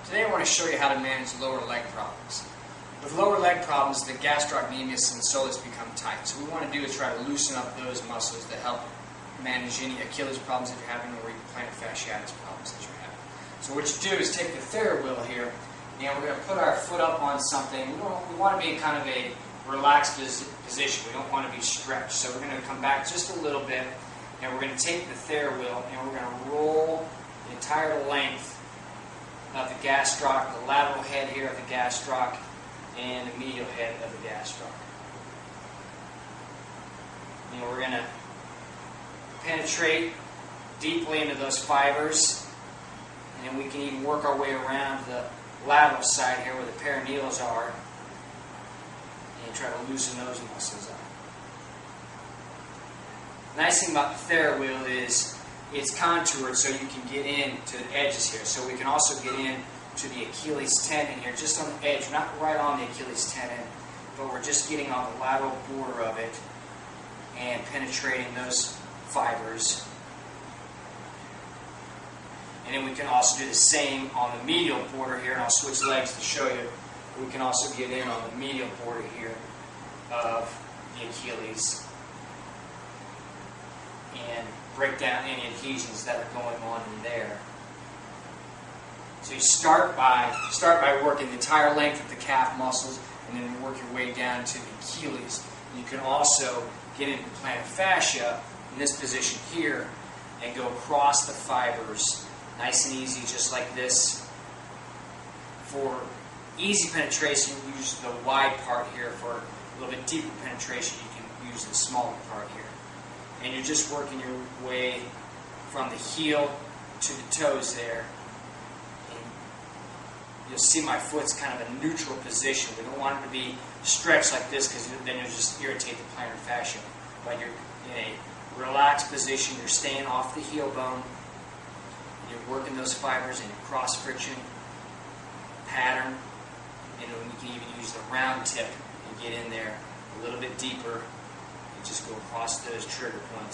Today I want to show you how to manage lower leg problems. With lower leg problems, the gastrocnemius and soleus become tight. So what we want to do is try to loosen up those muscles to help manage any Achilles problems that you're having or even plantar fasciitis problems that you're having. So what you do is take the third wheel here, and we're going to put our foot up on something. We want to be in kind of a relaxed position. We don't want to be stretched. So we're going to come back just a little bit, and we're going to take the third wheel, and we're going to roll the entire length of the gastroc, the lateral head here of the gastroc, and the medial head of the gastroc. And we're going to penetrate deeply into those fibers, and then we can even work our way around the lateral side here where the perineals are and try to loosen those muscles up. The nice thing about the third wheel is it's contoured so you can get in to the edges here. So we can also get in to the Achilles tendon here, just on the edge, not right on the Achilles tendon, but we're just getting on the lateral border of it and penetrating those fibers. And then we can also do the same on the medial border here, and I'll switch legs to show you. We can also get in on the medial border here of the Achilles and break down any adhesions that are going on in there. So you start by working the entire length of the calf muscles, and then work your way down to the Achilles. You can also get into the plantar fascia in this position here and go across the fibers, nice and easy, just like this. For easy penetration, use the wide part here. For a little bit deeper penetration, you can use the smaller part here. And you're just working your way from the heel to the toes there. And you'll see my foot's kind of a neutral position. We don't want it to be stretched like this because then you'll just irritate the plantar fascia. But you're in a relaxed position. You're staying off the heel bone. You're working those fibers in a cross-friction pattern. And you can even use the round tip and get in there a little bit deeper. Just go across those trigger points.